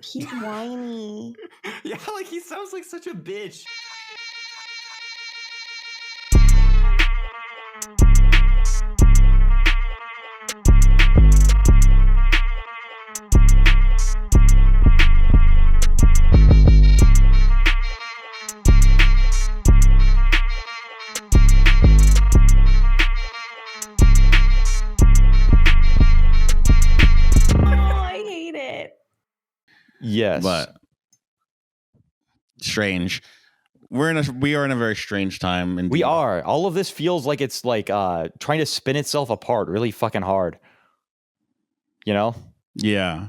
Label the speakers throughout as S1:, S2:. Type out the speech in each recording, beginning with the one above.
S1: He's whiny.
S2: Yeah, like he sounds like such a bitch.
S1: Yes,
S3: but strange. We are in a very strange time. Indeed.
S1: We are. All of this feels like it's like trying to spin itself apart really fucking hard. You know?
S3: Yeah.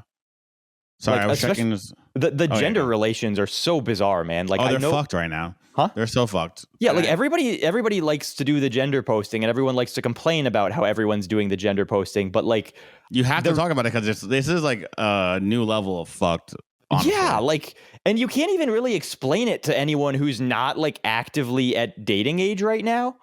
S3: Sorry,
S1: like,
S3: I was checking this.
S1: The gender relations are so bizarre, man. Like,
S3: they're fucked right now.
S1: Huh?
S3: They're so fucked.
S1: Yeah, like everybody likes to do the gender posting, and everyone likes to complain about how everyone's doing the gender posting. But like,
S3: you have to talk about it because this is like a new level of fucked. Honestly.
S1: Yeah, like, and you can't even really explain it to anyone who's not like actively at dating age right now,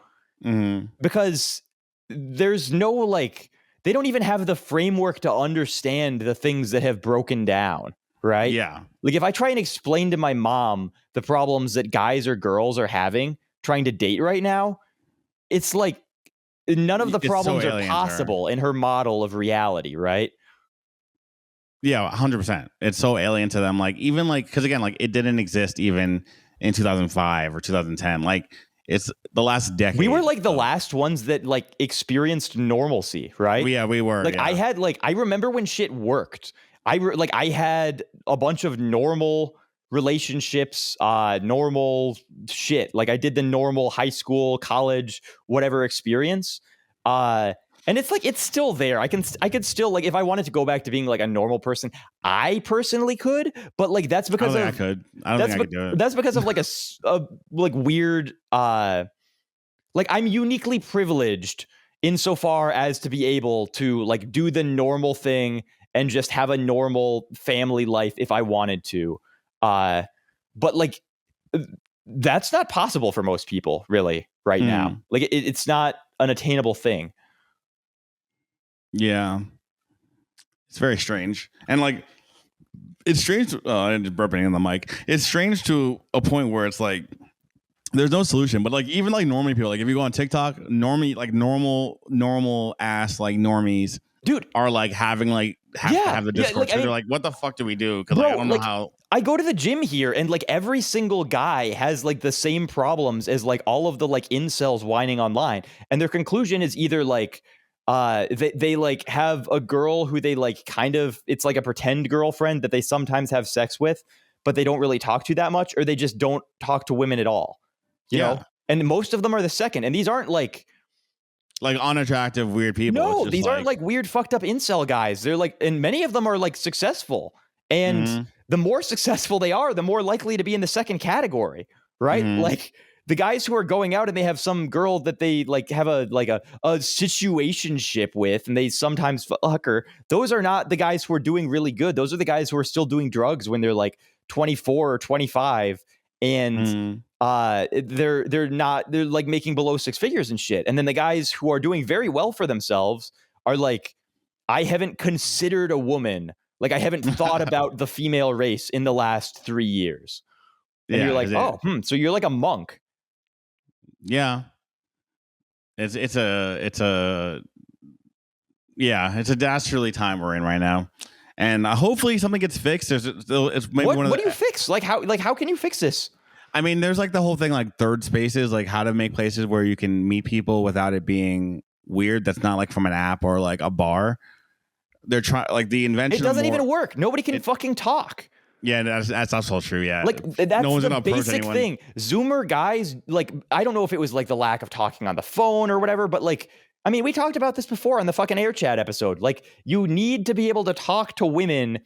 S1: because there's no like, they don't even have the framework to understand the things that have broken down, right?
S3: Yeah.
S1: Like if I try and explain to my mom the problems that guys or girls are having trying to date right now, it's like none of the problems are possible in her model of reality, right?
S3: Yeah, 100%. It's so alien to them. Like, even like, because again, like it didn't exist even in 2005 or 2010. Like, it's the last decade.
S1: We were like the last ones that like experienced normalcy, right?
S3: Yeah, we were.
S1: Like, I remember when shit worked. I had a bunch of normal relationships, normal shit. Like, I did the normal high school, college, whatever experience. And it's like, it's still there. I could still, like, if I wanted to go back to being like a normal person, I personally could, but like, that's because
S3: I could do it.
S1: That's because of like a like weird, like I'm uniquely privileged insofar as to be able to like do the normal thing and just have a normal family life if I wanted to. But like, that's not possible for most people really right now. Like it's not an attainable thing.
S3: Yeah, it's very strange, and like it's strange. I'm just burping in the mic. It's strange to a point where it's like there's no solution. But like even like normie people, like if you go on TikTok, normal ass like normies,
S1: dude, are like having like to have the Discord.
S3: They're like, what the fuck do we do? Because like, I don't know how.
S1: I go to the gym here, and like every single guy has like the same problems as like all of the like incels whining online, and their conclusion is either like. They like have a girl who they like kind of, it's like a pretend girlfriend that they sometimes have sex with, but they don't really talk to that much, or they just don't talk to women at all, you know? And most of them are the second. And these aren't like
S3: unattractive, weird people.
S1: No, these aren't like weird, fucked up incel guys. They're like, and many of them are like successful. And the more successful they are, the more likely to be in the second category, right? Like, the guys who are going out and they have some girl that they like have a situationship with, and they sometimes fuck her. Those are not the guys who are doing really good. Those are the guys who are still doing drugs when they're like 24 or 25, and they're like making below six figures and shit. And then the guys who are doing very well for themselves are like, I haven't considered a woman. Like, I haven't thought about the female race in the last 3 years. And you're like, so you're like a monk.
S3: Yeah, it's a dastardly time we're in right now, and hopefully something gets fixed. What
S1: do you fix? Like how can you fix this?
S3: I mean, there's like the whole thing like third spaces, like how to make places where you can meet people without it being weird. That's not like from an app or like a bar. They're trying like the invention.
S1: It doesn't even work. Nobody can fucking talk.
S3: Yeah, that's also true. Yeah,
S1: like that's no the basic thing. Zoomer guys, like, I don't know if it was like the lack of talking on the phone or whatever, but like, I mean, we talked about this before on the fucking Air Chat episode. Like, you need to be able to talk to women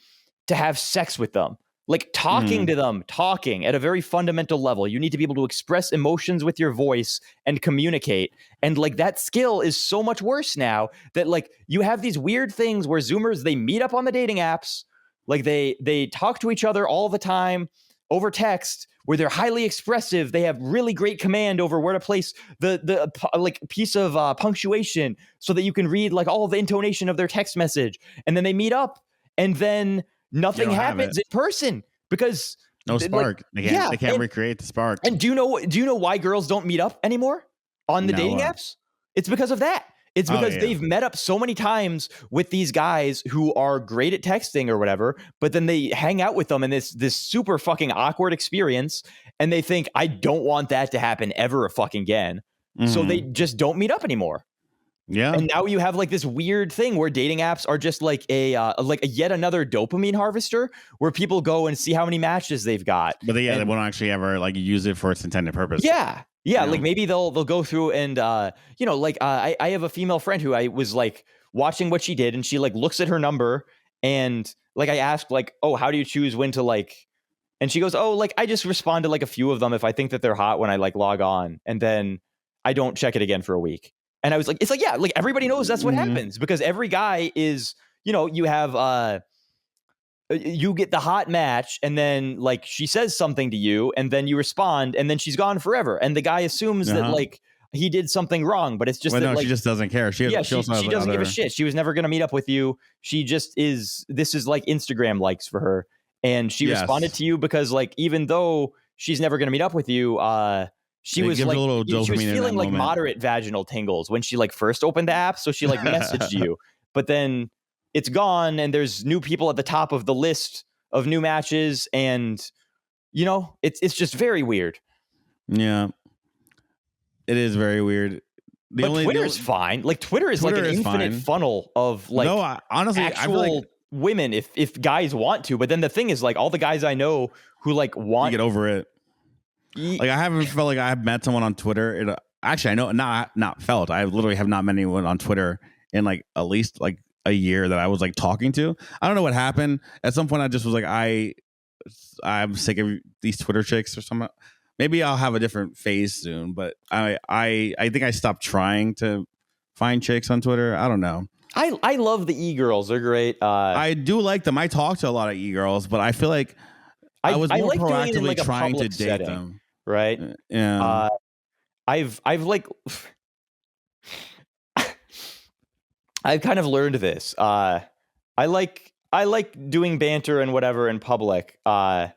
S1: to have sex with them. Like, talking to them, talking at a very fundamental level. You need to be able to express emotions with your voice and communicate. And like, that skill is so much worse now that like you have these weird things where Zoomers, they meet up on the dating apps. Like they talk to each other all the time over text, where they're highly expressive. They have really great command over where to place the like piece of punctuation so that you can read like all of the intonation of their text message. And then they meet up, and then nothing happens in person because
S3: no spark. They can't recreate the spark.
S1: And do you know why girls don't meet up anymore on the dating apps? It's because of that. It's because they've met up so many times with these guys who are great at texting or whatever, but then they hang out with them in this super fucking awkward experience, and they think, I don't want that to happen ever fucking again. So they just don't meet up anymore.
S3: Yeah.
S1: And now you have like this weird thing where dating apps are just like a yet another dopamine harvester where people go and see how many matches they've got.
S3: But they won't actually ever like use it for its intended purpose.
S1: Yeah. Yeah, like maybe they'll go through and I have a female friend who I was like watching what she did, and she like looks at her number, and like I asked like, oh, how do you choose when to like, and she goes, oh, like I just respond to like a few of them if I think that they're hot when I like log on, and then I don't check it again for a week. And I was like, it's like, yeah, like everybody knows that's what happens, because every guy is, you have you get the hot match, and then like she says something to you, and then you respond, and then she's gone forever, and the guy assumes that like he did something wrong, but it's just that
S3: she just doesn't care. She
S1: doesn't give a shit. She was never going to meet up with you. She just is. This is like Instagram likes for her, and she responded to you because like even though she's never going to meet up with you, she was feeling like moderate vaginal tingles when she like first opened the app, so she like messaged you, but then it's gone, and there's new people at the top of the list of new matches, and it's just very weird.
S3: Yeah, it is very weird.
S1: Twitter's fine. Like Twitter is like an infinite funnel of like
S3: honestly,
S1: actual women if guys want to. But then the thing is, like all the guys I know who like want
S3: to get over it. Like I haven't felt like I've met someone on Twitter. Actually, I know not felt. I literally have not met anyone on Twitter in like at least like a year that I was like talking to. I don't know what happened. At some point I just was like, I'm sick of these Twitter chicks or something. Maybe I'll have a different phase soon, but I think I stopped trying to find chicks on Twitter. I don't know.
S1: I love the e-girls. They're great.
S3: I do like them. I talk to a lot of e-girls, but I feel like I was more
S1: like
S3: proactively
S1: like
S3: trying to date
S1: setting,
S3: them.
S1: Right?
S3: Yeah.
S1: I've like I've kind of learned this. I like doing banter and whatever in public. And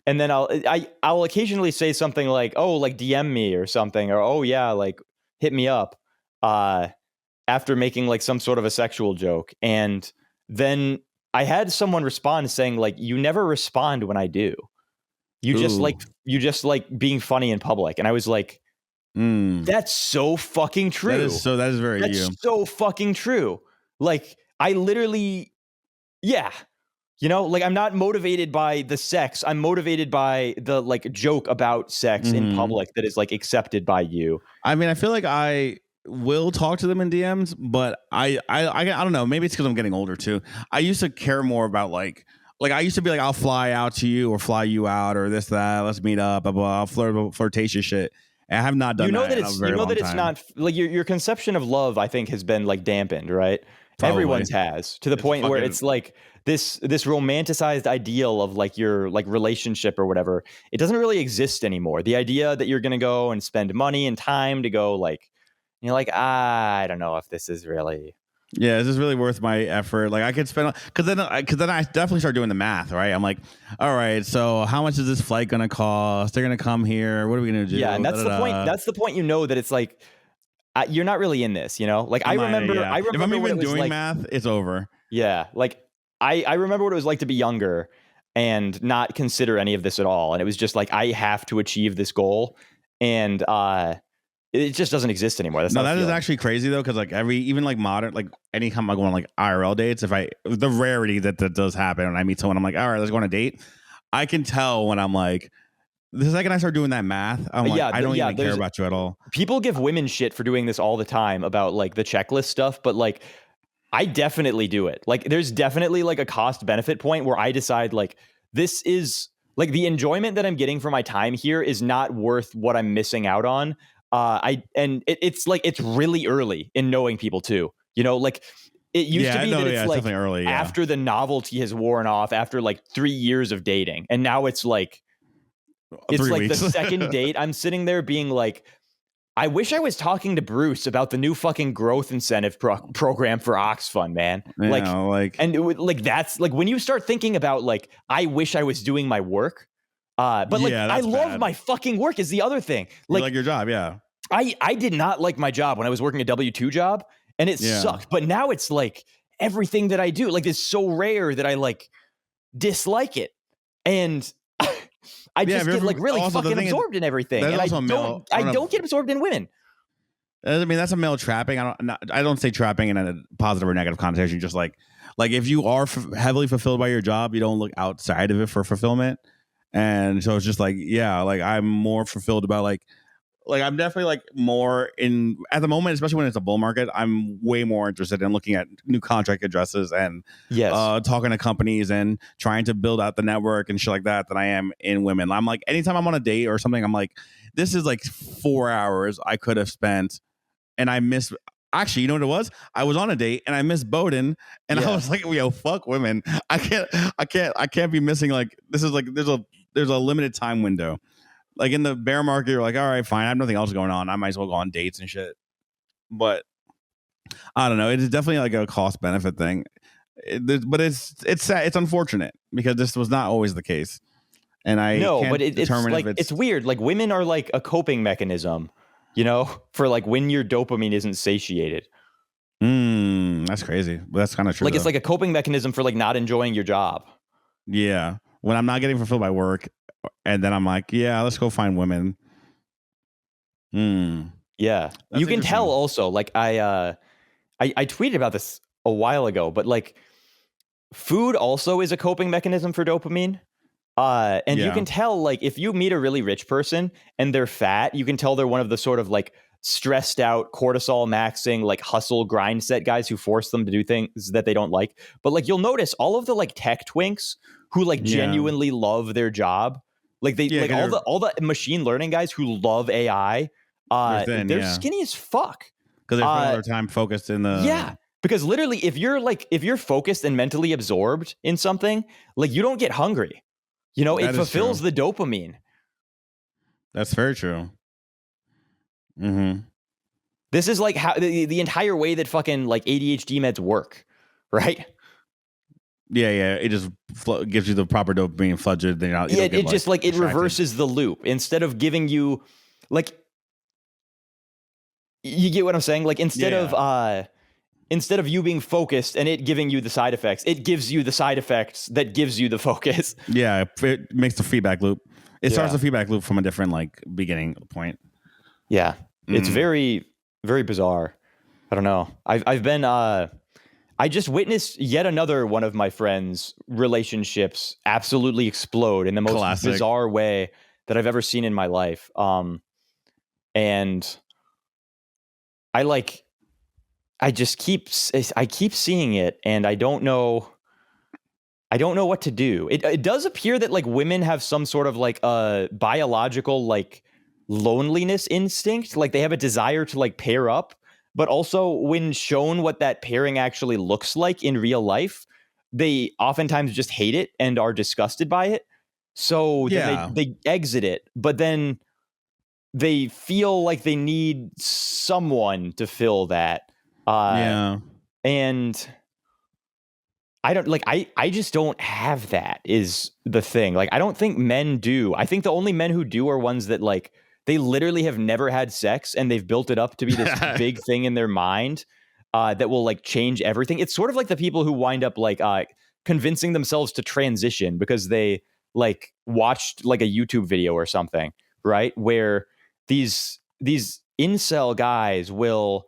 S1: then I'll occasionally say something like, oh, like DM me or something, or oh yeah, like hit me up. After making like some sort of a sexual joke. And then I had someone respond saying like, you never respond when I do. You just like being funny in public. And I was like, that's so fucking true.
S3: That is very
S1: That's
S3: you.
S1: so fucking true. Like I literally, yeah. Like I'm not motivated by the sex. I'm motivated by the like joke about sex in public that is like accepted by you.
S3: I mean, I feel like I will talk to them in DMs, but I don't know. Maybe it's because I'm getting older too. I used to care more about like I used to be like, I'll fly out to you or fly you out or this, that. Let's meet up, blah, blah, flirtatious shit. And I have not done that.
S1: It's not like your conception of love, I think, has been like dampened, right? Probably. Everyone's has, to the point where it's like this romanticized ideal of like your like relationship or whatever. It doesn't really exist anymore. The idea that you're going to go and spend money and time to go like, you're like, I don't know if this is really.
S3: Yeah, is this really worth my effort? Like I could spend, because then I definitely start doing the math, right? I'm like, all right, so how much is this flight going to cost? They're going to come here. What are we going to do?
S1: Yeah, and that's the point. That's the point. That it's like you're not really in this. Like I remember.
S3: If I'm even doing math, it's over.
S1: Yeah, like I remember what it was like to be younger and not consider any of this at all, and it was just like I have to achieve this goal, and it just doesn't exist anymore.
S3: That is actually crazy though, because like even like modern, like anytime I go on like IRL dates, the rarity that does happen, and I meet someone, I'm like, all right, let's go on a date. I can tell when I'm like, the second I start doing that math, I'm like, I don't even care about you at all.
S1: People give women shit for doing this all the time about like the checklist stuff, but like I definitely do it. Like there's definitely like a cost benefit point where I decide like this is like the enjoyment that I'm getting from my time here is not worth what I'm missing out on. It's like it's really early in knowing people too. Like it used to be that it's like
S3: early,
S1: after the novelty has worn off after like 3 years of dating, and now it's like
S3: 3 weeks.
S1: The second date. I'm sitting there being like, I wish I was talking to Bruce about the new fucking growth incentive program for Oxfund, man.
S3: Yeah,
S1: and that's like when you start thinking about like, I wish I was doing my work. But like, I love my fucking work is the other thing.
S3: You like your job, yeah.
S1: I did not like my job when I was working a W-2 job, and it sucked. But now it's like everything that I do, like, it's so rare that I like dislike it, and I just get like really fucking absorbed in everything, and I don't get absorbed in women.
S3: I mean, that's a male trapping. I don't say trapping in a positive or negative connotation. Just like if you are heavily fulfilled by your job, you don't look outside of it for fulfillment. And so it's just like, yeah, like I'm more fulfilled about like I'm definitely like more in at the moment, especially when it's a bull market. I'm way more interested in looking at new contract addresses and talking to companies and trying to build out the network and shit like that than I am in women. I'm like, anytime I'm on a date or something, I'm like, this is like 4 hours I could have spent, and I miss. Actually, you know what it was? I was on a date and I missed Bowden, and I was like, yo, fuck women. I can't be missing like this is like there's a limited time window. Like in the bear market, you're like, all right, fine. I have nothing else going on. I might as well go on dates and shit. But I don't know. It is definitely like a cost benefit thing. But it's sad. It's unfortunate because this was not always the case. And it's
S1: weird. Like women are like a coping mechanism, you know, for like when your dopamine isn't satiated.
S3: That's crazy. But that's kind of true.
S1: Like it's like a coping mechanism for like not enjoying your job.
S3: Yeah. When I'm not getting fulfilled by work, and then I'm like, yeah, let's go find women.
S1: Yeah. You can tell also, like I tweeted about this a while ago, but like food also is a coping mechanism for dopamine. And you can tell, like, if you meet a really rich person and they're fat, you can tell they're one of the sort of like stressed out, cortisol maxing, like hustle grind set guys who force them to do things that they don't like. But like, you'll notice all of the like tech twinks who like genuinely love their job. Like all the machine learning guys who love AI, they're skinny as fuck.
S3: Because they're all their time focused in the
S1: because literally if you're focused and mentally absorbed in something, like you don't get hungry. You know, it fulfills the dopamine.
S3: That's very true.
S1: This is like how the entire way that fucking like ADHD meds work, right?
S3: Yeah. It just gives you the proper dopamine flooded.
S1: It reverses the loop. Instead of giving you, like, you get what I'm saying? Like instead of you being focused and it giving you the side effects, it gives you the side effects that gives you the focus.
S3: Yeah, it makes the feedback loop. It starts the feedback loop from a different like beginning point.
S1: Yeah, it's very, very bizarre. I don't know. I've been I just witnessed yet another one of my friends' relationships absolutely explode in the most bizarre way that I've ever seen in my life. And I keep seeing it, and I don't know what to do. It does appear that like women have some sort of like a biological like loneliness instinct, like they have a desire to like pair up, but also when shown what that pairing actually looks like in real life, they oftentimes just hate it and are disgusted by it. So they exit it, but then they feel like they need someone to fill that. And I don't like, I just don't have that is the thing. Like, I don't think men do. I think the only men who do are ones that like, they literally have never had sex and they've built it up to be this big thing in their mind that will like change everything. It's sort of like the people who wind up like convincing themselves to transition because they like watched like a YouTube video or something, right? Where these incel guys will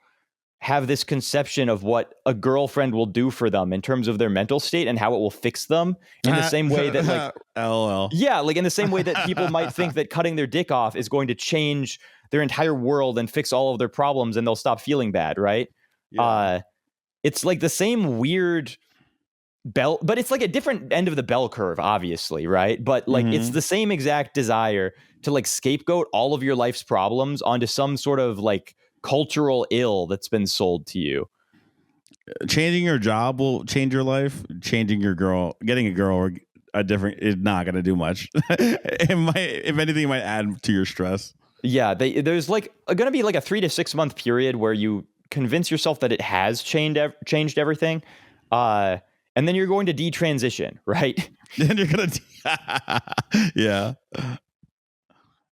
S1: have this conception of what a girlfriend will do for them in terms of their mental state and how it will fix them in the same way that like
S3: LOL.
S1: Yeah, like in the same way that people might think that cutting their dick off is going to change their entire world and fix all of their problems and they'll stop feeling bad, right? Yeah. It's like the same weird bell, but it's like a different end of the bell curve, obviously, right? But like it's the same exact desire to like scapegoat all of your life's problems onto some sort of like cultural ill that's been sold to you.
S3: Changing your job will change your life. Changing your girl, getting a girl or a different is not going to do much. It might, if anything, it might add to your stress.
S1: Yeah, there's like going to be like a 3 to 6 month period where you convince yourself that it has changed everything, and then you're going to detransition, right?
S3: Then you're gonna, yeah.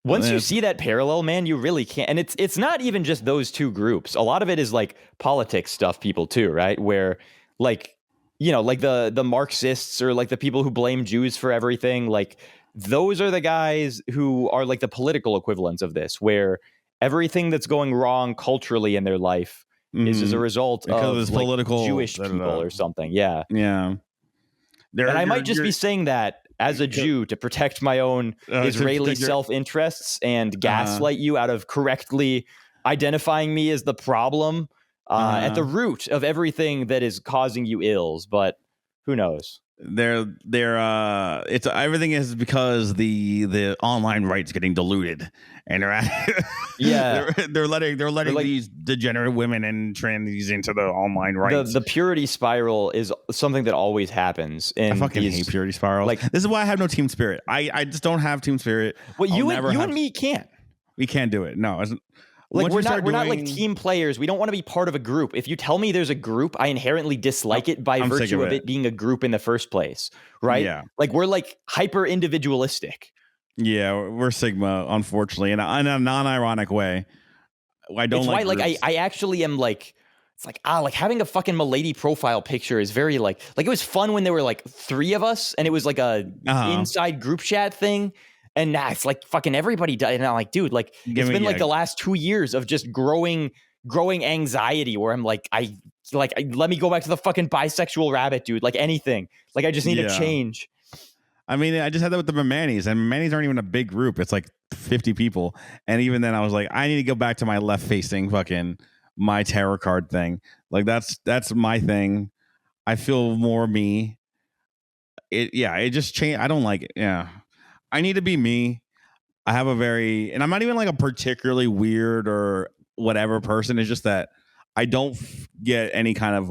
S1: Once you see that parallel, man, you really can't. And it's not even just those two groups. A lot of it is like politics stuff, people too, right? Where like, like the Marxists or like the people who blame Jews for everything, like those are the guys who are like the political equivalents of this, where everything that's going wrong culturally in their life is as a result of
S3: this
S1: like
S3: political
S1: Jewish people or something. Yeah.
S3: Yeah.
S1: And I might just be saying that as a Jew to protect my own Israeli self-interests and gaslight you out of correctly identifying me as the problem at the root of everything that is causing you ills. But who knows?
S3: It's everything is because the online right's getting diluted, and they're letting these degenerate women and trannies into the online rights.
S1: The purity spiral is something that always happens. I
S3: fucking hate purity spirals. Like, this is why I have no team spirit. I just don't have team spirit.
S1: Well, you and me can't.
S3: We can't do it. No.
S1: Like we're not like team players. We don't want to be part of a group. If you tell me there's a group, I inherently dislike it by virtue of it being a group in the first place, right? Yeah. Like we're like hyper individualistic.
S3: Yeah, we're Sigma, unfortunately, in a non-ironic way. I don't like.
S1: Why, like I actually am like, it's like like having a fucking Milady profile picture is very like it was fun when there were like 3 of us and it was like a inside group chat thing. And now it's like fucking everybody does. And I'm like, dude, like it's been like the last 2 years of just growing anxiety where I'm like, let me go back to the fucking bisexual rabbit, dude. Like anything. Like I just need to change.
S3: I mean, I just had that with the Manis, and Manis aren't even a big group. It's like 50 people. And even then I was like, I need to go back to my left facing fucking my tarot card thing. Like that's my thing. I feel more me. It just changed. I don't like it. Yeah. I need to be me. I have and I'm not even like a particularly weird or whatever person. It's just that I don't get any kind of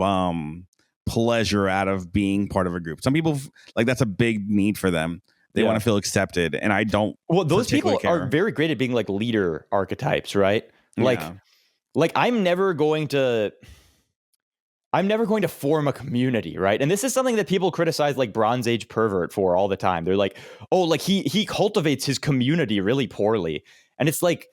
S3: pleasure out of being part of a group. Some people like that's a big need for them. They want to feel accepted, and I don't.
S1: Well, those people are very great at being like leader archetypes, right? Like I'm never going to form a community, right? And this is something that people criticize like Bronze Age pervert for all the time. They're like, oh, like he cultivates his community really poorly. And it's like,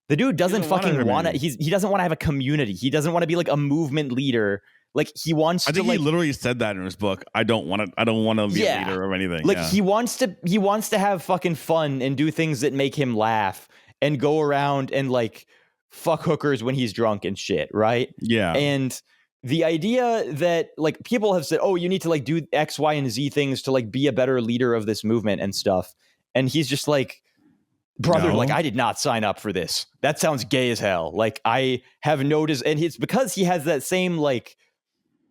S1: the dude doesn't fucking want to, he doesn't want to have a community. He doesn't want to be like a movement leader. Like he wants
S3: I think he literally said that in his book. I don't want to be a leader of anything.
S1: Like he wants to have fucking fun and do things that make him laugh and go around and like fuck hookers when he's drunk and shit, right?
S3: Yeah.
S1: And the idea that like people have said, oh, you need to like do X, Y, and Z things to like be a better leader of this movement and stuff. And he's just like, brother, like I did not sign up for this. That sounds gay as hell. Like I have noticed, and it's because he has that same like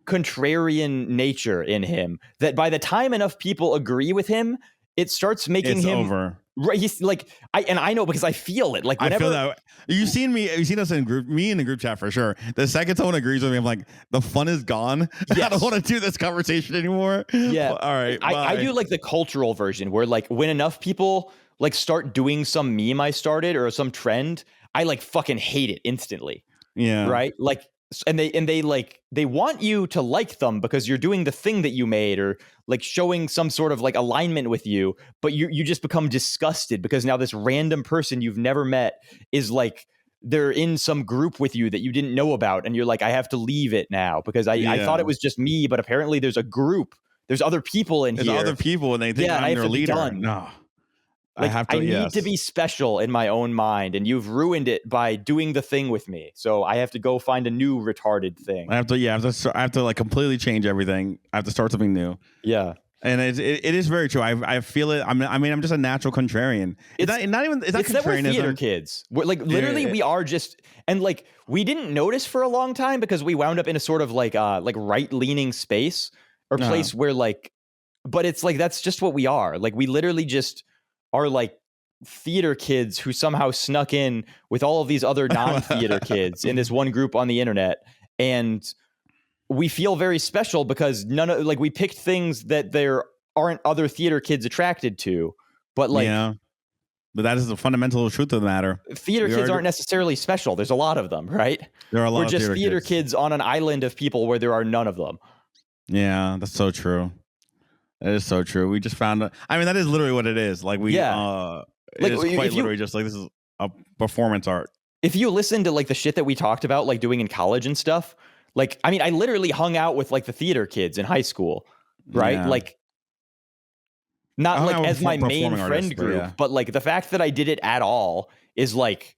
S1: contrarian nature in him that by the time enough people agree with him, it starts making him
S3: over.
S1: Right, he's like I know because I feel it. Like whenever
S3: I feel that you've seen us in the group chat for sure. The second someone agrees with me, I'm like, the fun is gone. Yes. I don't want to do this conversation anymore.
S1: Yeah,
S3: well, all right.
S1: I do like the cultural version where like when enough people like start doing some meme I started or some trend, I like fucking hate it instantly.
S3: Yeah,
S1: right. Like and they want you to like them because you're doing the thing that you made or like showing some sort of like alignment with you, but you just become disgusted because now this random person you've never met is like they're in some group with you that you didn't know about, and you're like, I have to leave it now because I thought it was just me, but apparently there's a group, there's other people in here.
S3: There's other people, and they think I'm their leader. No.
S1: Like, I need to be special in my own mind, and you've ruined it by doing the thing with me. So I have to go find a new retarded thing.
S3: I have to like completely change everything. I have to start something new.
S1: Yeah,
S3: and it is very true. I feel it. I'm just a natural contrarian. It's not contrarianism.
S1: That we're theater kids. We're like literally we are just, and like we didn't notice for a long time because we wound up in a sort of like right leaning space or place where like, but it's like that's just what we are. Like we literally just are like theater kids who somehow snuck in with all of these other non-theater kids in this one group on the internet, and we feel very special because we picked things that there aren't other theater kids attracted to, but like
S3: But that is the fundamental truth of the matter.
S1: Theater kids aren't necessarily special. There's a lot of them, right?
S3: There are a lot
S1: We're
S3: of
S1: just theater kids on an island of people where there are none of them.
S3: Yeah, that's so true. That is so true. We just found. I mean, that is literally what it is. Like it is quite literally just like this is a performance art.
S1: If you listen to like the shit that we talked about, like doing in college and stuff, like I mean, I literally hung out with like the theater kids in high school, right?
S3: Yeah.
S1: like. Not like as my main friend group, but like the fact that I did it at all is like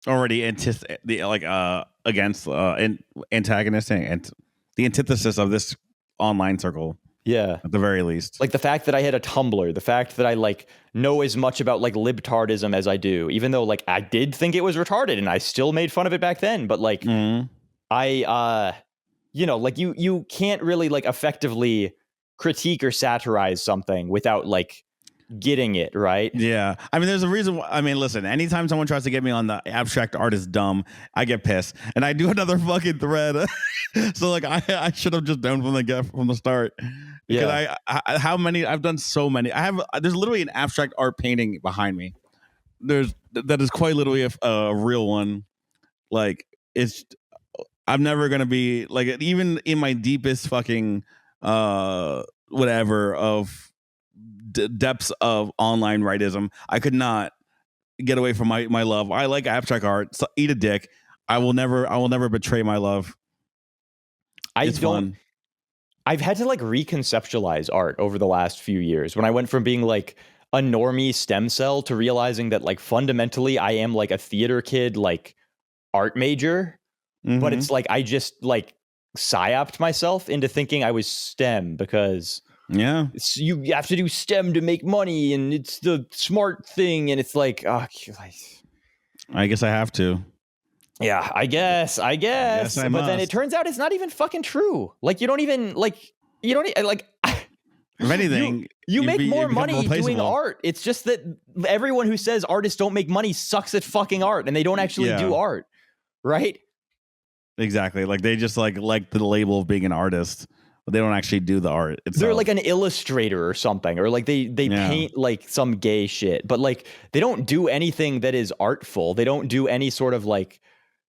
S3: already against antagonistic and the antithesis of this online circle.
S1: Yeah,
S3: at the very least.
S1: Like the fact that I had a Tumblr, the fact that I like know as much about like libtardism as I do, even though like I did think it was retarded and I still made fun of it back then. But like I like you can't really like effectively critique or satirize something without like getting it right.
S3: Yeah, I mean, there's a reason. I mean, listen, anytime someone tries to get me on the abstract art is dumb, I get pissed, and I do another fucking thread. So like, I should have just done from the start. Because I've done so many. There's literally an abstract art painting behind me. That is quite literally a real one. Like I'm never gonna be like, even in my deepest fucking whatever of depths of online rightism, I could not get away from my love. I like abstract art. So eat a dick. I will never betray my love. It's fun.
S1: I've had to like reconceptualize art over the last few years when I went from being like a normie stem cell to realizing that like fundamentally I am like a theater kid, like art major, but it's like I just like psyoped myself into thinking I was STEM because you have to do STEM to make money and it's the smart thing, and it's like, oh,
S3: I guess I have to.
S1: Yeah, I guess. But then it turns out it's not even fucking true. Like you don't like. If
S3: anything,
S1: you make more money doing art. It's just that everyone who says artists don't make money sucks at fucking art, and they don't actually do art, right?
S3: Exactly. Like they just like the label of being an artist, but they don't actually do the art itself.
S1: They're like an illustrator or something, or like they paint like some gay shit, but like they don't do anything that is artful. They don't do any sort of like,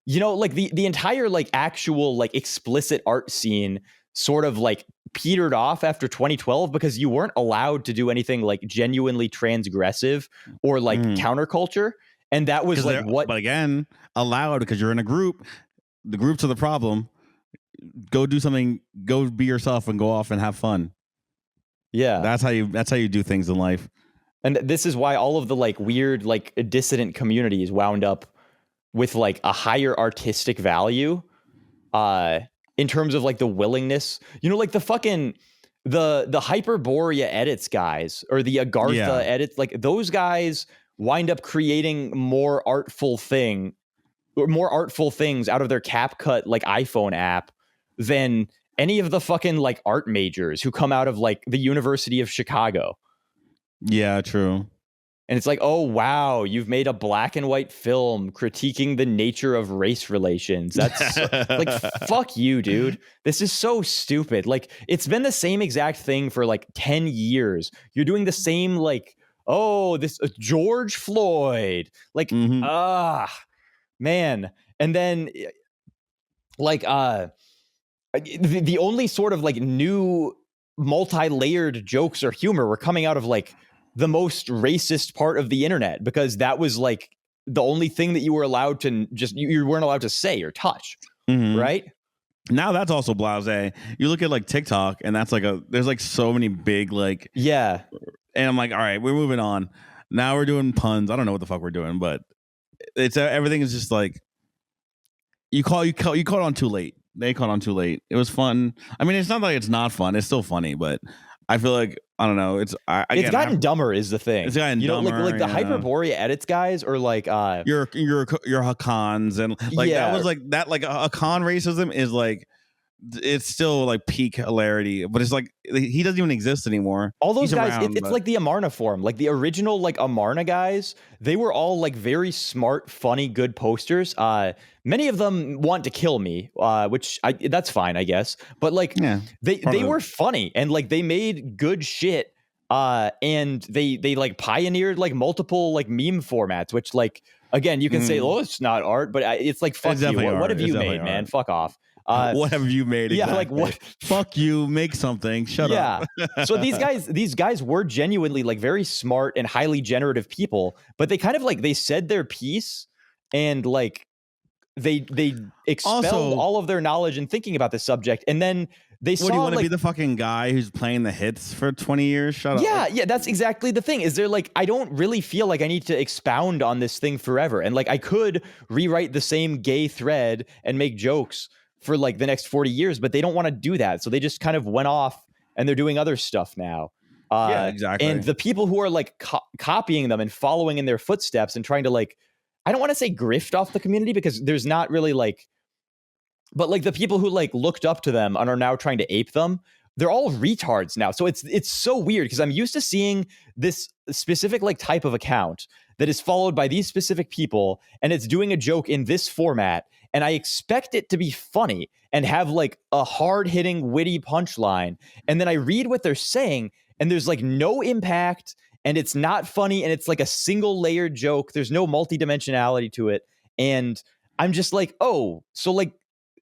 S1: like the entire like actual like explicit art scene sort of like petered off after 2012 because you weren't allowed to do anything like genuinely transgressive or like counterculture, and that was like what.
S3: But again, allowed because you're in a group. The groups are the problem. Go do something. Go be yourself and go off and have fun.
S1: Yeah,
S3: that's how you do things in life.
S1: And this is why all of the like weird like dissident communities wound up with like a higher artistic value, in terms of like the willingness. Like the fucking the Hyperborea edits guys or the Agartha edits, like those guys wind up creating more artful things out of their CapCut like iPhone app than any of the fucking like art majors who come out of like the University of Chicago.
S3: Yeah, true.
S1: And it's like, oh, wow, you've made a black and white film critiquing the nature of race relations. That's like, fuck you, dude. This is so stupid. Like, it's been the same exact thing for like 10 years. You're doing the same, like, oh, this George Floyd. Like, man. And then like the only sort of like new multi-layered jokes or humor were coming out of like the most racist part of the internet, because that was like the only thing that you were allowed to you weren't allowed to say or touch. Right
S3: now that's also blasé. You look at like TikTok and that's like there's like so many big like and I'm like, all right, we're moving on. Now we're doing puns. I don't know what the fuck we're doing, but it's everything is just like you caught on too late. They caught on too late. It was fun. I mean, it's not like it's not fun. It's still funny, but I feel like I don't know. It's gotten
S1: dumber is the thing.
S3: It's gotten dumber.
S1: Like the Hyperborea edits guys or like
S3: your Hakans and like that was like that like Hakan racism is like it's still like peak hilarity, but it's like he doesn't even exist anymore.
S1: All those guys, it's like the Amarna form, like the original like Amarna guys. They were all like very smart, funny, good posters. Many of them want to kill me, which that's fine, I guess. But like they were funny and like they made good shit And they like pioneered like multiple like meme formats, which like again you can say, oh, it's not art, but it's like fuck
S3: It's
S1: you.
S3: definitely
S1: What have
S3: art.
S1: you
S3: It's
S1: made,
S3: definitely
S1: man?
S3: art.
S1: Fuck off.
S3: What have you made?
S1: Yeah,
S3: Exactly.
S1: like what?
S3: Fuck you, make something. Shut up.
S1: So these guys were genuinely like very smart and highly generative people, but they kind of like they said their piece and like they expelled
S3: Also,
S1: all of their knowledge and thinking about the subject, and then they
S3: what
S1: saw
S3: do you want to
S1: like
S3: be the fucking guy who's playing the hits for 20 years? Shut up.
S1: yeah, that's exactly the thing. Is there like I don't really feel like I need to expound on this thing forever, and like I could rewrite the same gay thread and make jokes for like the next 40 years, but they don't want to do that, so they just kind of went off and they're doing other stuff now.
S3: Yeah, exactly.
S1: And the people who are like copying them and following in their footsteps and trying to like, I don't want to say grift off the community because there's not really like, but like the people who like looked up to them and are now trying to ape them, they're all retards now. So it's so weird because I'm used to seeing this specific like type of account that is followed by these specific people and it's doing a joke in this format, and I expect it to be funny and have like a hard-hitting witty punchline, and then I read what they're saying and there's like no impact and it's not funny and it's like a single layered joke. There's no multidimensionality to it, and I'm just like, oh, so like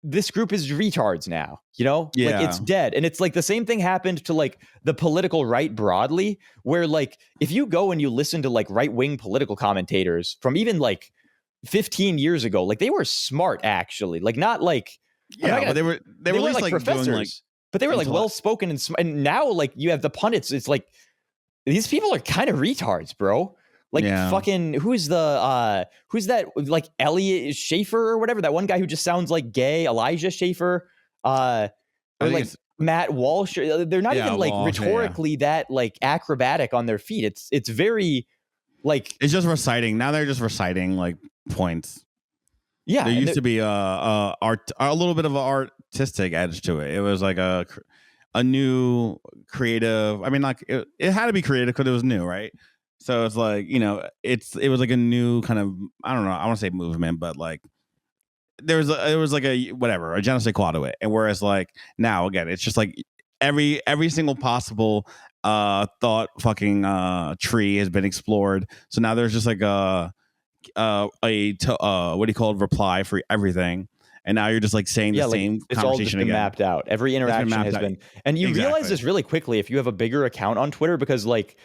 S1: this group is retards now, you know?
S3: Yeah.
S1: Like it's dead. And it's like the same thing happened to like the political right broadly, where like if you go and you listen to like right-wing political commentators from even like 15 years ago, like they were smart actually. Like not like
S3: yeah, but they were at least like
S1: professors,
S3: doing like,
S1: but they were like well spoken and now like you have the pundits. It's like these people are kind of retards, bro. Like fucking who's that like Elliot Schaefer or whatever, that one guy who just sounds like gay, Elijah Schaefer, or like Matt Walsh. They're not even like Walsh, rhetorically that like acrobatic on their feet. It's very like
S3: it's just reciting. Now they're just reciting like points.
S1: Yeah,
S3: there used to be a little bit of an artistic edge to it. It was like a new creative. I mean, like it had to be creative because it was new, right? So it's like, you know, it was like a new kind of, I don't know, I want to say movement, but like it was like a whatever, a je ne sais quoi to it. And whereas like now again, it's just like every single possible thought fucking tree has been explored. So now there's just like what do you call it, reply for everything. And now you're just like saying the same
S1: it's
S3: conversation
S1: all just been
S3: again.
S1: mapped out. Every interaction has been, and you realize this really quickly if you have a bigger account on Twitter, because like,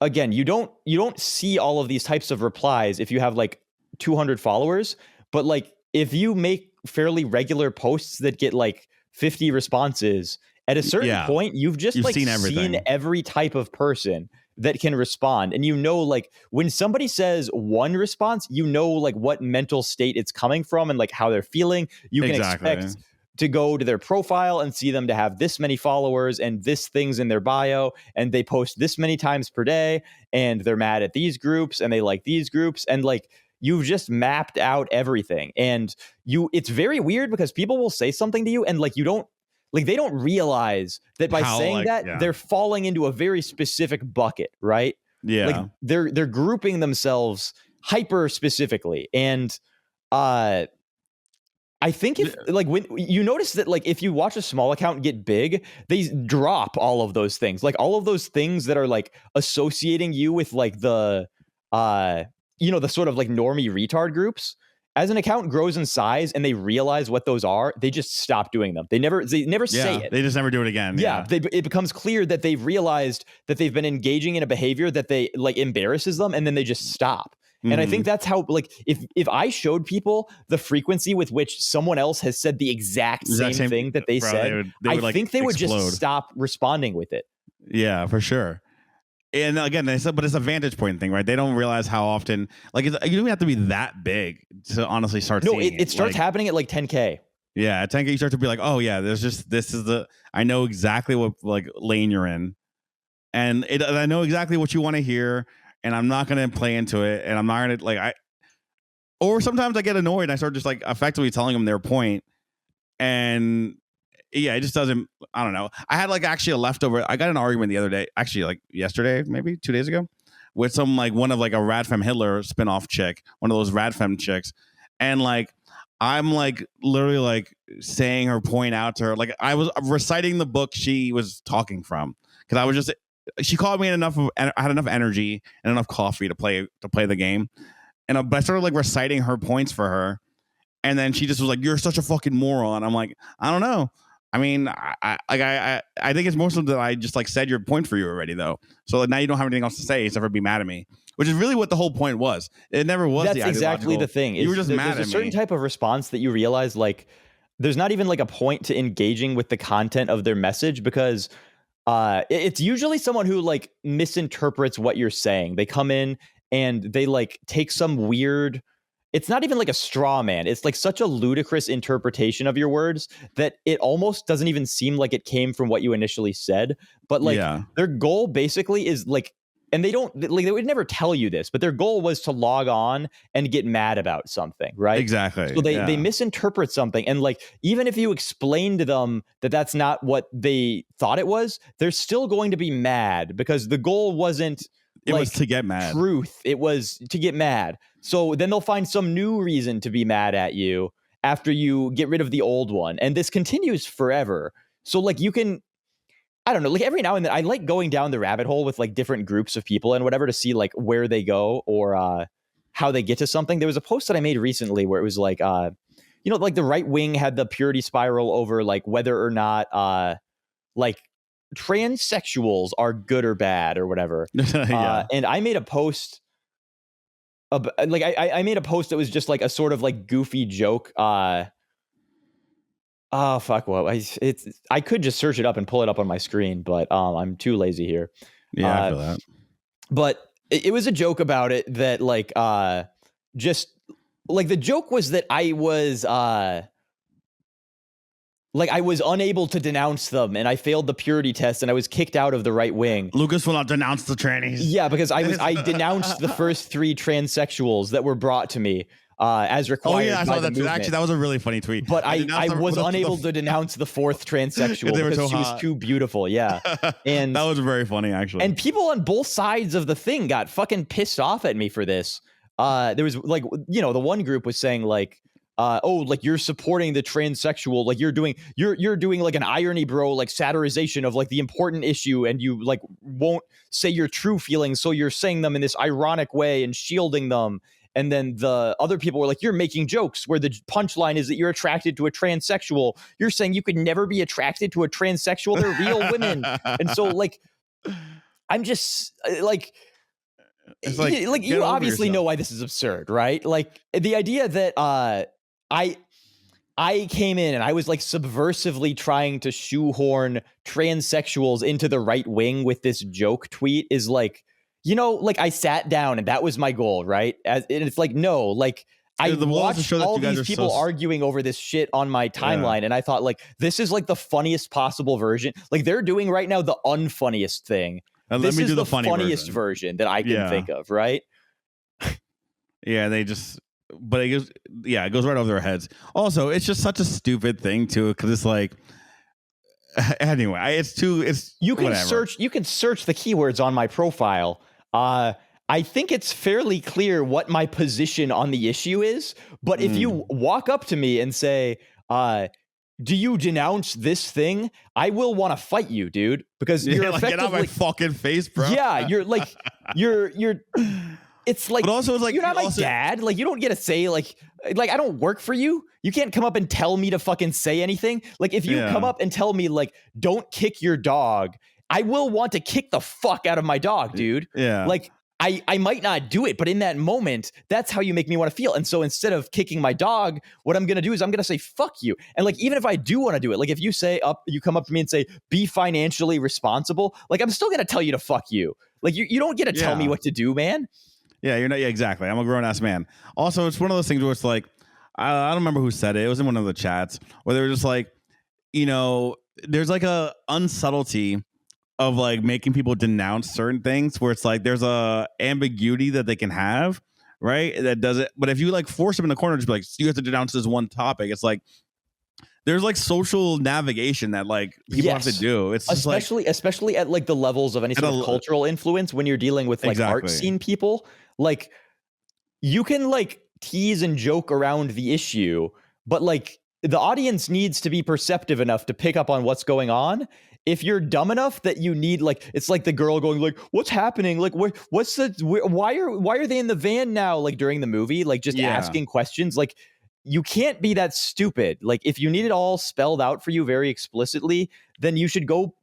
S1: again, you don't see all of these types of replies if you have like 200 followers, but like if you make fairly regular posts that get like 50 responses, at a certain point, you've like seen every type of person that can respond. And you know, like when somebody says one response, you know, like what mental state it's coming from and like how they're feeling. You can expect to go to their profile and see them to have this many followers and this things in their bio, and they post this many times per day, and they're mad at these groups and they like these groups, and like you've just mapped out everything. And it's very weird because people will say something to you and like they don't realize that by saying they're falling into a very specific bucket, right?
S3: Yeah.
S1: Like they're grouping themselves hyper specifically. And I think if like when you notice that, like if you watch a small account get big, they drop all of those things, like all of those things that are like associating you with like the, the sort of like normie retard groups. As an account grows in size and they realize what those are, they just stop doing them. They never say it.
S3: They just never do it again.
S1: Yeah. It becomes clear that they've realized that they've been engaging in a behavior that they like embarrasses them, and then they just stop. And I think that's how, like, if I showed people the frequency with which someone else has said the exact same thing that they said, I think they would just stop responding with it.
S3: Yeah, for sure. And again, but it's a vantage point thing, right? They don't realize how often, like, you don't have to be that big to honestly start seeing it.
S1: No, it starts happening at like 10K.
S3: Yeah, at 10K, you start to be like, oh yeah, I know exactly what like lane you're in. And I know exactly what you want to hear. And I'm not going to play into it. And I'm not going to or sometimes I get annoyed and I start just like effectively telling them their point. And yeah, it just doesn't, I don't know. I had like actually a leftover, I got an argument the other day, actually like yesterday, maybe 2 days ago, with one of like a Radfem Hitler spinoff chick, one of those Radfem chicks. And like, I'm like literally like saying her point out to her. Like I was reciting the book she was talking from. Cause I was just she called me I had enough energy and enough coffee to play the game. And but I started like reciting her points for her. And then she just was like, "You're such a fucking moron." I'm like, I don't know. I mean, I think it's mostly that I just like said your point for you already, though. So like now you don't have anything else to say except for be mad at me, which is really what the whole point was. It never was.
S1: That's exactly the thing.
S3: You were just mad at me.
S1: There's a certain type of response that you realize like there's not even like a point to engaging with the content of their message because it's usually someone who like misinterprets what you're saying. They come in and they like take some weird. It's not even like a straw man. It's like such a ludicrous interpretation of your words that it almost doesn't even seem like it came from what you initially said. But like their goal basically is like, and they would never tell you this, but their goal was to log on and get mad about something, right?
S3: Exactly.
S1: So they misinterpret something. And like, even if you explain to them that that's not what they thought it was, they're still going to be mad because the goal wasn't
S3: it was to get mad.
S1: Truth. It was to get mad. So then they'll find some new reason to be mad at you after you get rid of the old one. And this continues forever. So like you can, I don't know, like every now and then I like going down the rabbit hole with like different groups of people and whatever to see like where they go or how they get to something. There was a post that I made recently where it was like, like the right wing had the purity spiral over like whether or not like transsexuals are good or bad or whatever. And I made a post I made a post that was just like a sort of like goofy joke. I could just search it up and pull it up on my screen, but I'm too lazy here.
S3: I feel that.
S1: But it was a joke about it that like just like the joke was that I was unable to denounce them and I failed the purity test and I was kicked out of the right wing.
S3: Lucas will not denounce the trannies.
S1: Yeah, because I denounced the first 3 transsexuals that were brought to me as required. Oh yeah, I saw that too.
S3: Actually, that was a really funny tweet.
S1: But I was unable to denounce the 4th transsexual because she was too beautiful. Yeah. And
S3: that was very funny, actually.
S1: And people on both sides of the thing got fucking pissed off at me for this. There was like, the one group was saying like, like you're supporting the transsexual, like you're doing like an irony bro, like satirization of like the important issue, and you like won't say your true feelings, so you're saying them in this ironic way and shielding them. And then the other people were like, you're making jokes where the punchline is that you're attracted to a transsexual. You're saying you could never be attracted to a transsexual. They're real women. And so like, I'm just like, it's like you obviously know why this is absurd, right? Like the idea that I came in and I was like subversively trying to shoehorn transsexuals into the right wing with this joke tweet is like, like I sat down and that was my goal, right? And it's like, no, like I watched all these people arguing over this shit on my timeline and I thought like, this is like the funniest possible version. Like they're doing right now the unfunniest thing. This is the funniest version that I can think of, right?
S3: Yeah, but it goes right over their heads. Also, it's just such a stupid thing too, because it's like, anyway,
S1: you can search the keywords on my profile. I think it's fairly clear what my position on the issue is, but if you walk up to me and say, do you denounce this thing? I will want to fight you, dude, because you're
S3: effectively, get out of my fucking face, bro.
S1: Yeah, you're like, you're. It's like,
S3: but also it's like
S1: you're not my dad. Like you don't get to say like I don't work for you. You can't come up and tell me to fucking say anything. Like if you come up and tell me like don't kick your dog, I will want to kick the fuck out of my dog, dude.
S3: Yeah.
S1: Like I might not do it, but in that moment, that's how you make me want to feel. And so instead of kicking my dog, what I'm going to do is I'm going to say, fuck you. And like, even if I do want to do it, like if you come up to me and say, be financially responsible, like I'm still going to tell you to fuck you. Like you don't get to tell me what to do, man.
S3: Yeah, you're not. Yeah, exactly. I'm a grown ass man. Also, it's one of those things where it's like, I don't remember who said it. It was in one of the chats where they were just like, there's like a unsubtlety of like making people denounce certain things where it's like there's a ambiguity that they can have, right? That does it. But if you like force them in the corner, just be like, you have to denounce this one topic. It's like there's like social navigation that like people have to do. It's just
S1: especially at like the levels of any sort of cultural influence when you're dealing with like art scene people. Like you can like tease and joke around the issue, but like the audience needs to be perceptive enough to pick up on what's going on. if you're dumb enough that you need, like, it's like the girl going like, what's happening? Like, why are they in the van now? Like during the movie, like just asking questions. Like, you can't be that stupid. Like, if you need it all spelled out for you very explicitly, then you should go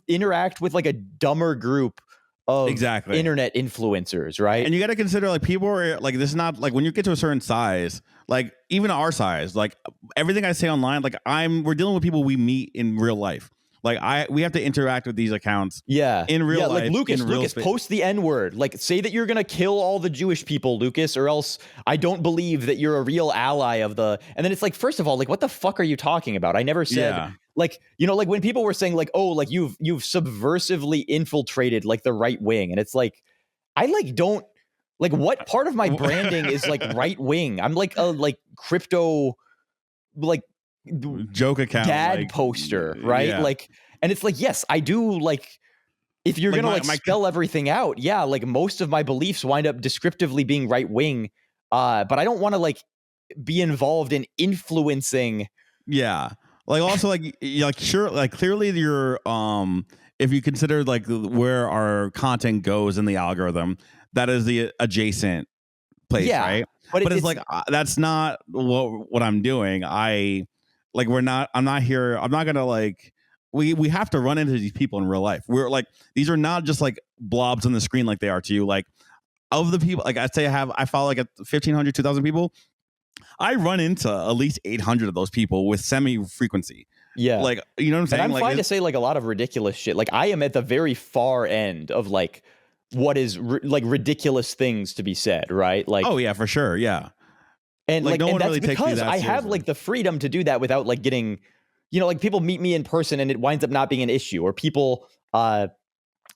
S1: interact with like a dumber group of internet influencers, right?
S3: And you got to consider, like, people are like, this is not like when you get to a certain size, like even our size, like everything I say online, like we're dealing with people we meet in real life. Like we have to interact with these accounts in real life.
S1: Like Lucas, post the N-word. Like, say that you're going to kill all the Jewish people, Lucas, or else I don't believe that you're a real ally of the... And then it's like, first of all, like, what the fuck are you talking about? I never said... Like, you know, like when people were saying like, oh, like you've subversively infiltrated like the right wing. And it's like, I like don't... Like, what part of my branding is like right wing? I'm like a like crypto... like...
S3: joke account
S1: dad poster, right? Like, and it's like, yes, I do, like, if you're gonna spell everything out, like most of my beliefs wind up descriptively being right wing, but I don't want to like be involved in influencing.
S3: Like, also, like sure, like clearly you're if you consider like where our content goes in the algorithm, that is the adjacent place, right? But it's like that's not what I'm doing. I'm not here. I'm not gonna like. We have to run into these people in real life. We're like, these are not just like blobs on the screen like they are to you. Like, of the people, like I'd say I follow like 1,500, 2,000 people. I run into at least 800 of those people with semi-frequency. Like, you know what I'm saying?
S1: And I'm fine to say like a lot of ridiculous shit. Like, I am at the very far end of like what is like ridiculous things to be said, right? Like,
S3: oh yeah, for sure, yeah.
S1: And like,
S3: no
S1: and
S3: one
S1: that's
S3: really takes
S1: because
S3: me that
S1: I have
S3: seriously.
S1: like the freedom to do that without like getting, you know, like people meet me in person and it winds up not being an issue, or people, like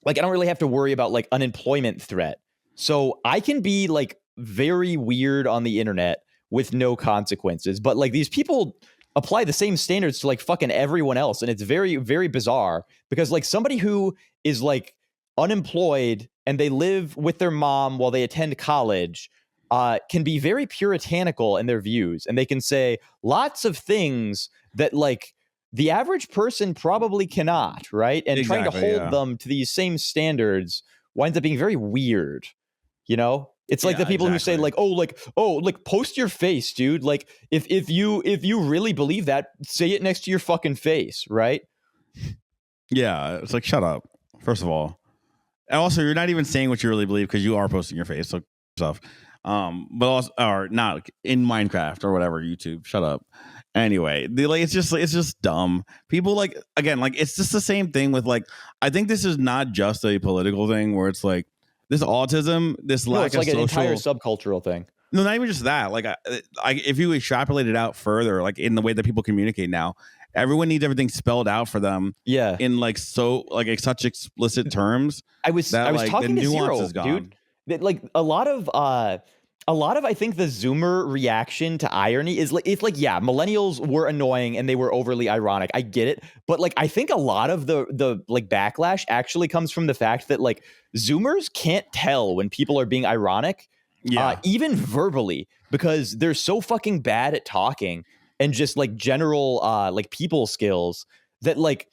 S1: I don't really have to worry about like unemployment threat. So I can be like very weird on the internet with no consequences. But like these people apply the same standards to like fucking everyone else. And it's very, very bizarre because like somebody who is like unemployed and they live with their mom while they attend college can be very puritanical in their views, and they can say lots of things that like the average person probably cannot, right? And trying to hold them to these same standards winds up being very weird, you know? It's like the people who say like, like post your face, dude. Like if you really believe that, say it next to your fucking face, right?
S3: Yeah, it's like, shut up, first of all. And also, you're not even saying what you really believe because you are posting your face, so stuff. But also, or not in Minecraft or whatever, YouTube. Shut up. Anyway, it's just dumb. People like, again, like it's just the same thing with like, I think this is not just a political thing where it's like this autism, this lack
S1: it's
S3: of
S1: like
S3: social,
S1: an entire subcultural thing.
S3: No, not even just that. Like, if you extrapolate it out further, like in the way that people communicate now, everyone needs everything spelled out for them. In like such explicit terms.
S1: I was talking to Zero, dude. That like a lot of I think the Zoomer reaction to irony is like, it's like, yeah, millennials were annoying and they were overly ironic. I get it. But like, I think a lot of the like backlash actually comes from the fact that like Zoomers can't tell when people are being ironic, even verbally, because they're so fucking bad at talking and just like general like people skills that like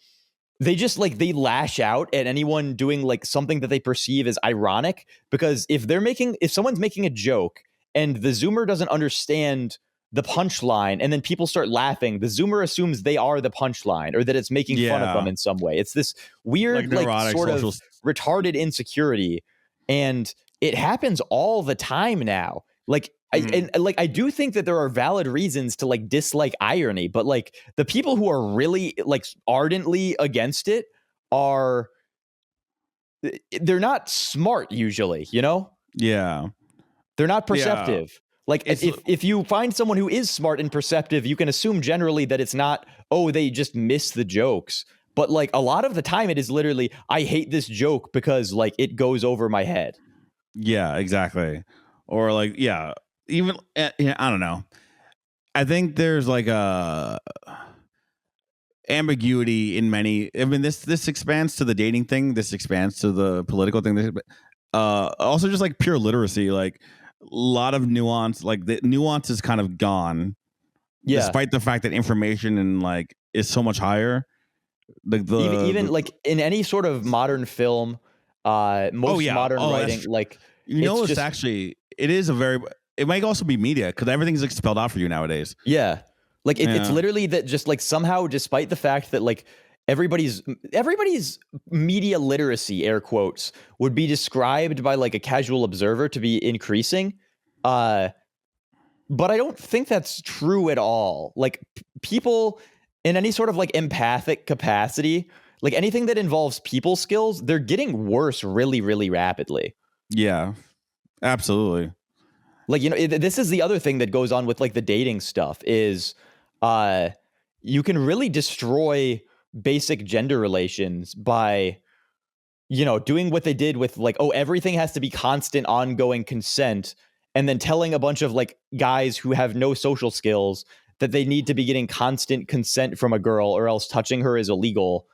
S1: they just like they lash out at anyone doing like something that they perceive as ironic, because if someone's making a joke and the Zoomer doesn't understand the punchline and then people start laughing, the Zoomer assumes they are the punchline or that it's making fun of them in some way. It's this weird like sort of retarded insecurity, and it happens all the time now. Like I do think that there are valid reasons to like dislike irony, but like the people who are really like ardently against it they're not smart usually, you know? They're not perceptive. Like if you find someone who is smart and perceptive, you can assume generally that it's not, they just miss the jokes. But like a lot of the time it is literally, I hate this joke because like it goes over my head.
S3: Yeah, exactly. Or like, even I don't know. I think there's like a ambiguity in many. I mean, this expands to the dating thing. This expands to the political thing. Also, just like pure literacy, like a lot of nuance. Like the nuance is kind of gone, despite the fact that information and like is so much higher.
S1: Even like in any sort of modern film, most modern writing, like
S3: it's actually it is a very. It might also be media because everything's like spelled out for you nowadays.
S1: Yeah, like it's literally that just like somehow, despite the fact that like everybody's media literacy, air quotes, would be described by like a casual observer to be increasing. But I don't think that's true at all. Like people in any sort of like empathic capacity, like anything that involves people skills, they're getting worse really, really rapidly.
S3: Yeah, absolutely.
S1: Like, this is the other thing that goes on with like the dating stuff is you can really destroy basic gender relations by, doing what they did with like, oh, everything has to be constant, ongoing consent. And then telling a bunch of like guys who have no social skills that they need to be getting constant consent from a girl or else touching her is illegal.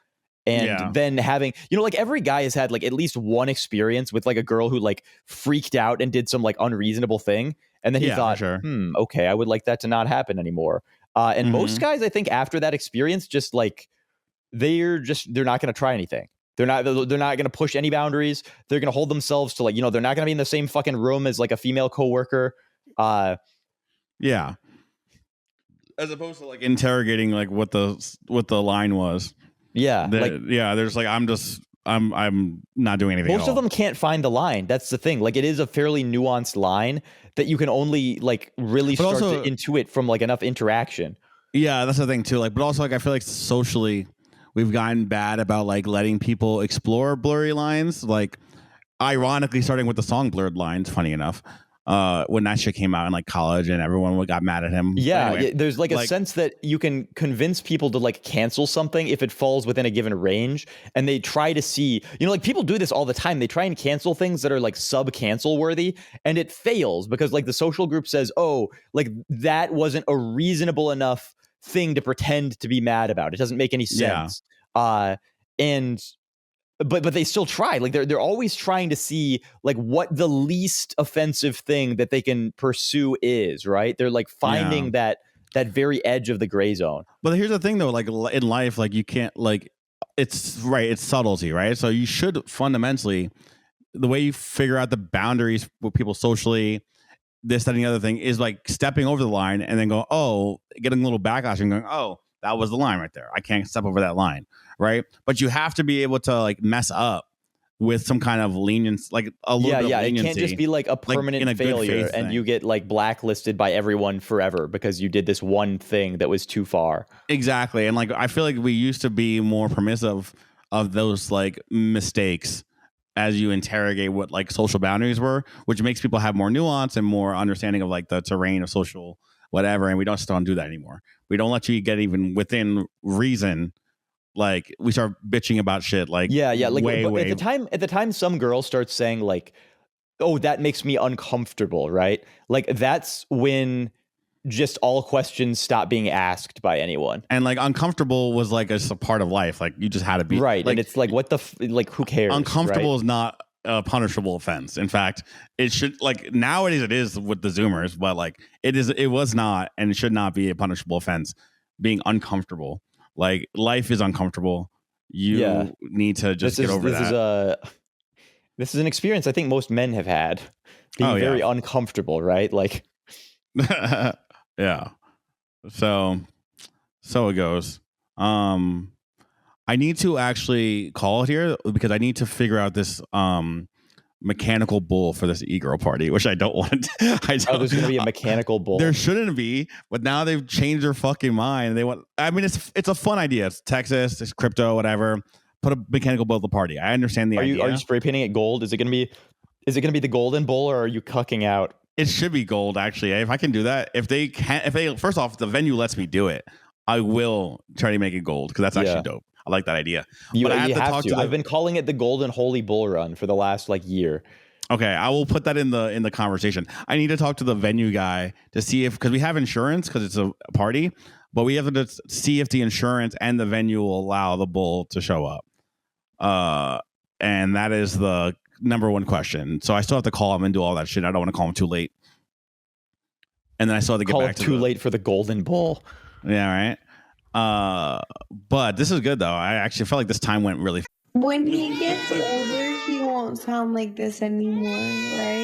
S1: And then having, like every guy has had like at least one experience with like a girl who like freaked out and did some like unreasonable thing. And then he thought, okay, I would like that to not happen anymore. And most guys, I think after that experience, just like they're not going to try anything. They're not going to push any boundaries. They're going to hold themselves to like, they're not going to be in the same fucking room as like a female coworker.
S3: Yeah. As opposed to like interrogating like what the line was.
S1: Yeah.
S3: There's like I'm not doing anything.
S1: Most of them can't find the line. That's the thing. Like it is a fairly nuanced line that you can only like really start to intuit from like enough interaction.
S3: Yeah, that's the thing too. Like, but also like I feel like socially we've gotten bad about like letting people explore blurry lines. Like ironically starting with the song Blurred Lines, funny enough. When that shit came out in like college and everyone got mad at him.
S1: Yeah, anyway, there's like a sense that you can convince people to like cancel something if it falls within a given range. And they try to see, like people do this all the time. They try and cancel things that are like sub-cancel worthy and it fails because like the social group says, oh, like that wasn't a reasonable enough thing to pretend to be mad about. It doesn't make any sense. Yeah. But they still try. Like they're always trying to see like what the least offensive thing that they can pursue is, right? They're like finding that very edge of the gray zone.
S3: But here's the thing though, like in life, like you can't like it's subtlety, right? So you should fundamentally the way you figure out the boundaries with people socially, this, that, and the other thing is like stepping over the line and then getting a little backlash and going, oh, that was the line right there. I can't step over that line. Right. But you have to be able to like mess up with some kind of lenience, like a little bit of leniency. It can't just
S1: be like a permanent failure and you get like blacklisted by everyone forever because you did this one thing that was too far.
S3: Exactly. And like I feel like we used to be more permissive of those like mistakes as you interrogate what like social boundaries were, which makes people have more nuance and more understanding of like the terrain of social whatever. And we just don't do that anymore. We don't let you get even within reason. Like we start bitching about shit like
S1: like
S3: way.
S1: At the time some girl starts saying like, oh, that makes me uncomfortable, right? Like that's when just all questions stop being asked by anyone.
S3: And like uncomfortable was like a part of life. Like you just had to be
S1: right.
S3: Like,
S1: and it's like what the like who cares?
S3: Uncomfortable
S1: right?
S3: is not a punishable offense. In fact, it should like nowadays it is with the Zoomers, but like it was not and it should not be a punishable offense being uncomfortable. Like life is uncomfortable. You need to just get over that.
S1: This is an experience I think most men have had. Being very uncomfortable, right? Like
S3: yeah. So it goes. I need to actually call it here because I need to figure out this mechanical bull for this e-girl party, which I don't want.
S1: There's going to be a mechanical bull.
S3: There shouldn't be, but now they've changed their fucking mind. They want. I mean, it's a fun idea. It's Texas, it's crypto, whatever. Put a mechanical bull at the party. I understand the idea.
S1: Are you spray painting it gold? Is it going to be the golden bull, or are you cucking out?
S3: It should be gold, actually. If I can do that, if they first off, the venue lets me do it, I will try to make it gold because that's actually dope. I like that idea.
S1: But I have to. I've been calling it the Golden Holy Bull Run for the last like year.
S3: Okay, I will put that in the conversation. I need to talk to the venue guy to see if because we have insurance because it's a party, but we have to see if the insurance and the venue will allow the bull to show up. And that is the number one question. So I still have to call him and do all that shit. I don't want to call him too late. And then I still have to get back to
S1: too late for the Golden Bull.
S3: Yeah, right. But this is good though. I actually felt like this time went really.
S4: When he gets older, he won't sound like this anymore, right?